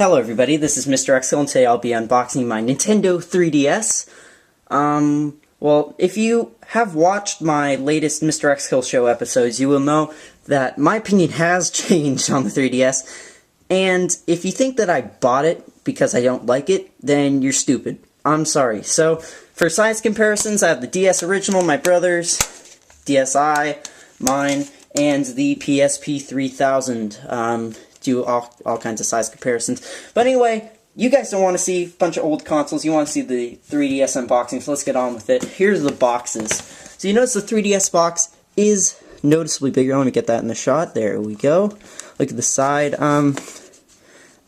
Hello everybody, this is MrXkill, and today I'll be unboxing my Nintendo 3DS. Well, if you have watched my latest MrXkill show episodes, you will know that my opinion has changed on the 3DS, and if you think that I bought it because I don't like it, then you're stupid. I'm sorry. So, for size comparisons, I have the DS original, my brother's, DSi, mine, and the PSP 3000, do all kinds of size comparisons. But anyway, you guys don't want to see a bunch of old consoles, you want to see the 3DS unboxing, so let's get on with it. Here's the boxes. So you notice the 3DS box is noticeably bigger. Let me get that in the shot. There we go. Look at the side.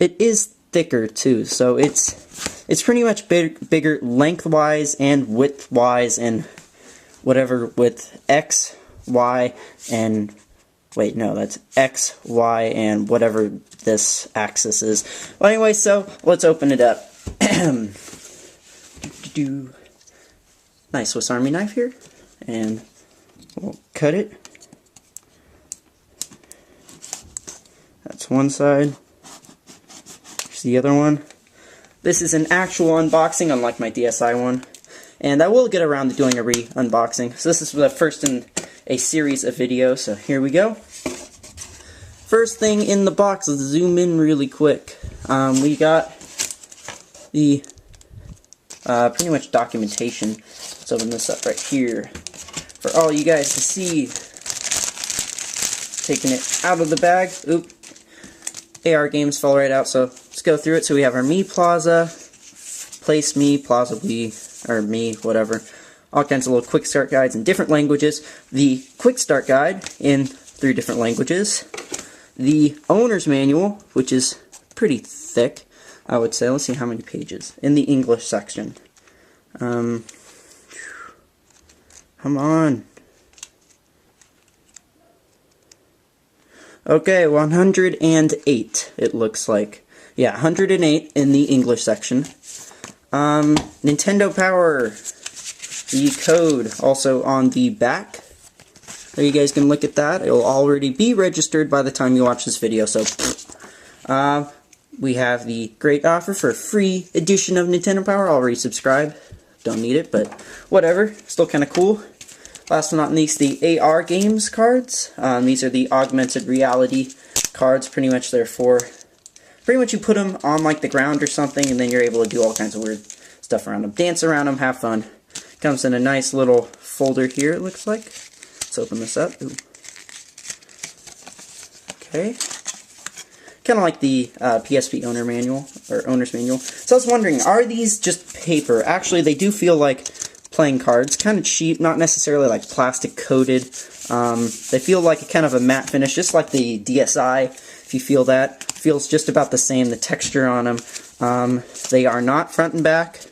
It is thicker too, so it's pretty much bigger lengthwise and widthwise and whatever with X, Y, and wait, no, that's X, Y, and whatever this axis is. Well, anyway, so let's open it up. Nice Swiss Army knife here, and we'll cut it. That's one side. Here's the other one. This is an actual unboxing, unlike my DSi one. And I will get around to doing a re-unboxing. So this is the first in a series of videos, so here we go. First thing in the box, let's zoom in really quick. We got the pretty much documentation. Let's open this up right here for all you guys to see. Taking it out of the bag. Oop. AR games fell right out, so let's go through it. So we have our Me Plaza, Place Me, Plaza We, or Me, whatever. All kinds of little quick start guides in different languages. The quick start guide in 3 different languages. The owner's manual, which is pretty thick, I would say. Let's see how many pages. In the English section. Come on. Okay, 108, it looks like. Yeah, 108 in the English section. Nintendo Power. The code also on the back. There, you guys can look at that. It will already be registered by the time you watch this video, so we have the great offer for a free edition of Nintendo Power. Already subscribed. Don't need it, but whatever. Still kind of cool. Last but not least, the AR games cards. These are the augmented reality cards. Pretty much they're for... Pretty much you put them on like the ground or something, and then you're able to do all kinds of weird stuff around them. Dance around them, have fun. Comes in a nice little folder here, it looks like. Let's open this up. Ooh. Okay. Kind of like the PSP owner manual, or owner's manual. So I was wondering, are these just paper? Actually, they do feel like playing cards. Kind of cheap, not necessarily like plastic coated. They feel like a kind of a matte finish, just like the DSi, if you feel that. Feels just about the same, the texture on them. They are not front and back.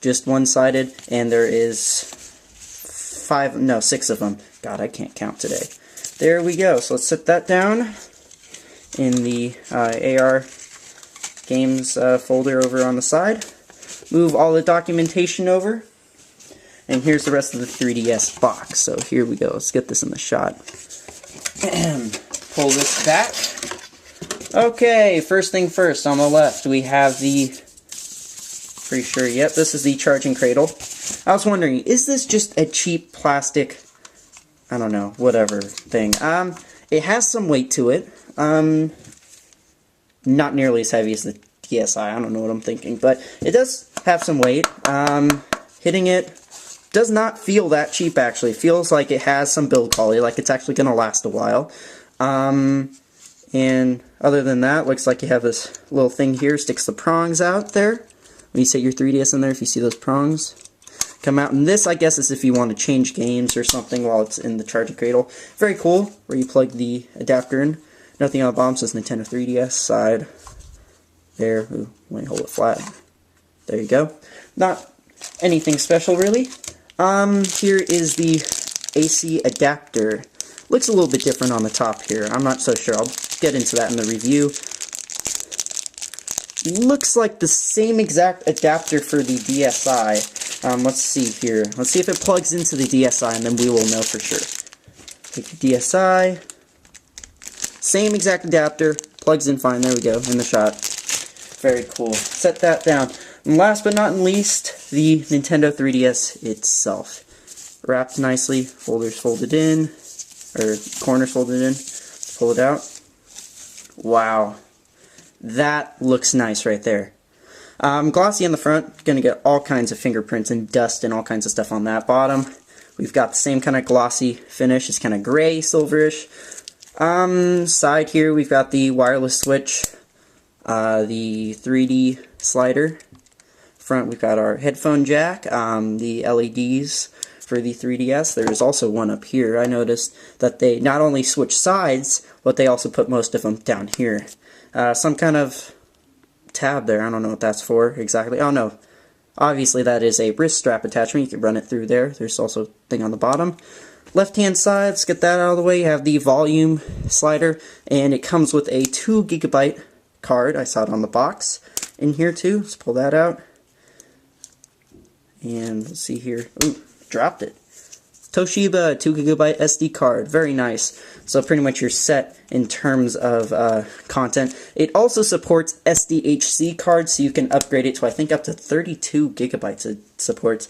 Just one-sided, and there is 6 of them. God, I can't count today. There we go. So let's set that down in the AR games folder over on the side. Move all the documentation over, and here's the rest of the 3DS box. So here we go. Let's get this in the shot. Pull this back. Okay, first thing first, on the left, we have the... Pretty sure, yep, this is the charging cradle. I was wondering, is this just a cheap plastic, I don't know, whatever thing? It has some weight to it. Not nearly as heavy as the DSi, I don't know what I'm thinking, but it does have some weight. Hitting it does not feel that cheap, actually. It feels like it has some build quality, like it's actually going to last a while. And other than that, looks like you have this little thing here, sticks the prongs out there. When you set your 3DS in there, if you see those prongs come out. And this, I guess, is if you want to change games or something while it's in the charging cradle. Very cool, where you plug the adapter in. Nothing on the bottom says Nintendo 3DS side. There. Ooh, let me hold it flat. There you go. Not anything special, really. Here is the AC adapter. Looks a little bit different on the top here. I'm not so sure. I'll get into that in the review. Looks like the same exact adapter for the DSi. Let's see here. Let's see if it plugs into the DSi, and then we will know for sure. Take the DSi. Same exact adapter. Plugs in fine. There we go, in the shot. Very cool. Set that down. And last but not least, the Nintendo 3DS itself. Wrapped nicely, folders folded in, or corners folded in. Pull it out. Wow. That looks nice right there. Glossy on the front, gonna get all kinds of fingerprints and dust and all kinds of stuff on that bottom. We've got the same kind of glossy finish, it's kind of gray, silverish. Side here we've got the wireless switch, the 3D slider. Front we've got our headphone jack, the LEDs for the 3DS. There's also one up here. I noticed that they not only switch sides, but they also put most of them down here. Some kind of tab there. I don't know what that's for exactly. Oh no, obviously that is a wrist strap attachment. You can run it through there. There's also a thing on the bottom. Left hand side, let's get that out of the way. You have the volume slider, and it comes with a 2 GB card. I saw it on the box in here too. Let's pull that out. And let's see here. Ooh, dropped it. Toshiba 2 GB SD card, very nice. So pretty much you're set in terms of content. It also supports SDHC cards, so you can upgrade it to I think up to 32 GB it supports.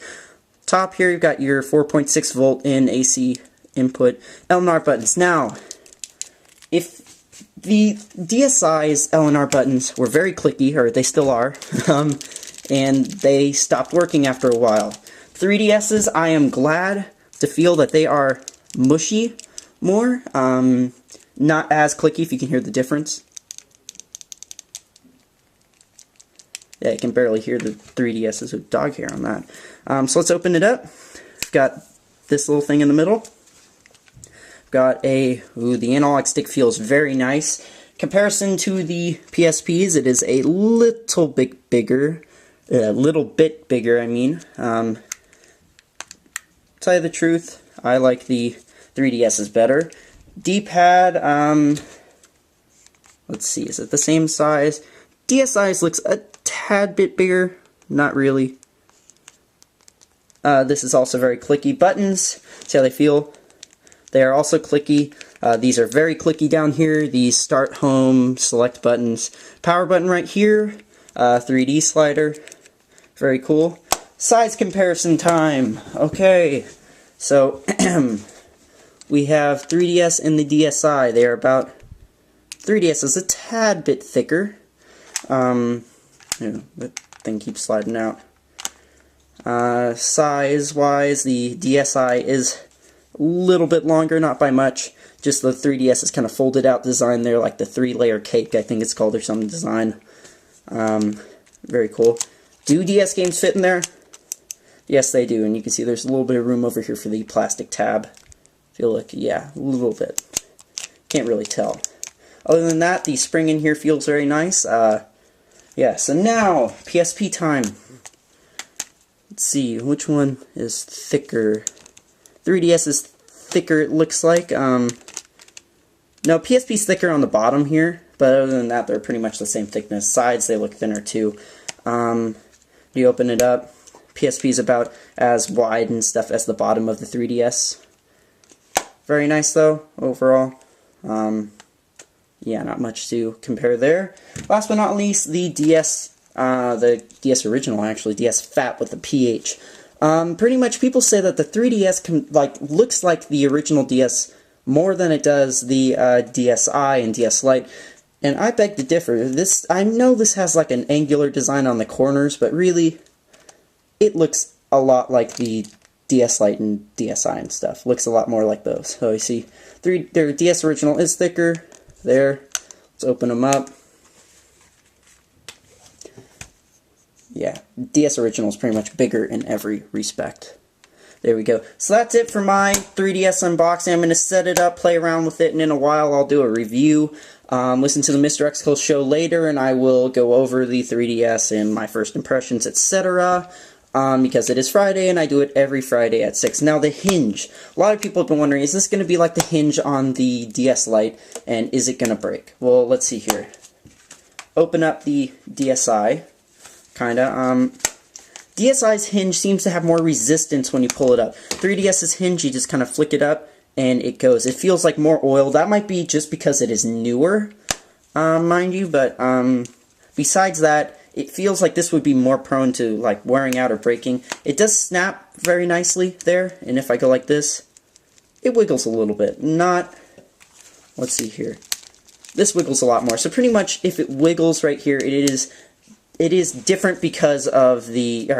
Top here you've got your 4.6 volt in AC input, LNR buttons. Now, if the DSi's LNR buttons were very clicky, or they still are, and they stopped working after a while. 3DS's, I am glad to feel that they are mushy more, not as clicky, if you can hear the difference. Yeah, you can barely hear the 3DS's with dog hair on that. So let's open it up. We've got this little thing in the middle. We've got the analog stick feels very nice. Comparison to the PSPs, it is a little bit bigger. I mean. Tell you the truth, I like the 3DS's better. D-pad, let's see, is it the same size? DSi's looks a tad bit bigger, not really. This is also very clicky. Buttons, see how they feel? They are also clicky. These are very clicky down here. The start, home, select buttons. Power button right here. 3D slider. Very cool. Size comparison time. Okay, so we have 3DS and the DSi. They are about 3DS is a tad bit thicker. That thing keeps sliding out. Size-wise, the DSi is a little bit longer, not by much. Just the 3DS is kind of folded out design there, like the 3-layer cake, I think it's called, or some design. Very cool. Do DS games fit in there? Yes, they do, and you can see there's a little bit of room over here for the plastic tab. Feel like, yeah, a little bit. Can't really tell. Other than that, the spring in here feels very nice. Yeah, so now, PSP time. Let's see, which one is thicker? 3DS is thicker, it looks like. No, PSP's thicker on the bottom here, but other than that, they're pretty much the same thickness. Sides, they look thinner too. You open it up, PSP's about as wide and stuff as the bottom of the 3DS. Very nice though, overall. Yeah, not much to compare there. Last but not least, the DS original, actually, DS Fat with the PH. Pretty much people say that the 3DS looks like the original DS more than it does the DSi and DS Lite. And I beg to differ. I know this has like an angular design on the corners, but really, it looks a lot like the DS Lite and DSi and stuff. Looks a lot more like those. So you see, their DS original is thicker. There. Let's open them up. Yeah, DS original is pretty much bigger in every respect. There we go. So that's it for my 3DS unboxing. I'm going to set it up, play around with it, and in a while I'll do a review. Listen to the MrXkill show later, and I will go over the 3DS and my first impressions, etc. Because it is Friday, and I do it every Friday at 6. Now, the hinge. A lot of people have been wondering, is this going to be like the hinge on the DS Lite, and is it going to break? Well, let's see here. Open up the DSi, kinda. DSi's hinge seems to have more resistance when you pull it up. 3DS's hinge, you just kind of flick it up, and it goes. It feels like more oil. That might be just because it is newer, mind you, but besides that, it feels like this would be more prone to like wearing out or breaking. It does snap very nicely there, and if I go like this, it wiggles a little bit. Not, let's see here. This wiggles a lot more. So pretty much if it wiggles right here, it is different because of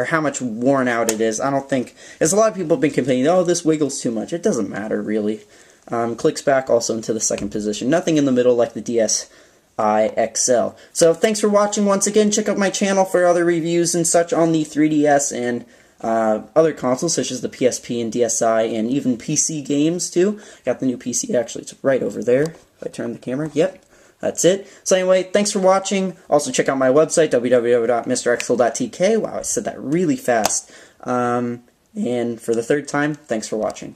how much worn out it is. I don't think, as a lot of people have been complaining, oh, this wiggles too much. It doesn't matter, really. Clicks back also into the second position. Nothing in the middle like the DSi XL. So thanks for watching once again. Check out my channel for other reviews and such on the 3DS and other consoles such as the PSP and DSi and even PC games too. Got the new PC, actually, it's right over there. If I turn the camera, yep. That's it. So anyway, thanks for watching. Also check out my website, www.mrxkill.tk. Wow, I said that really fast. And for the third time, thanks for watching.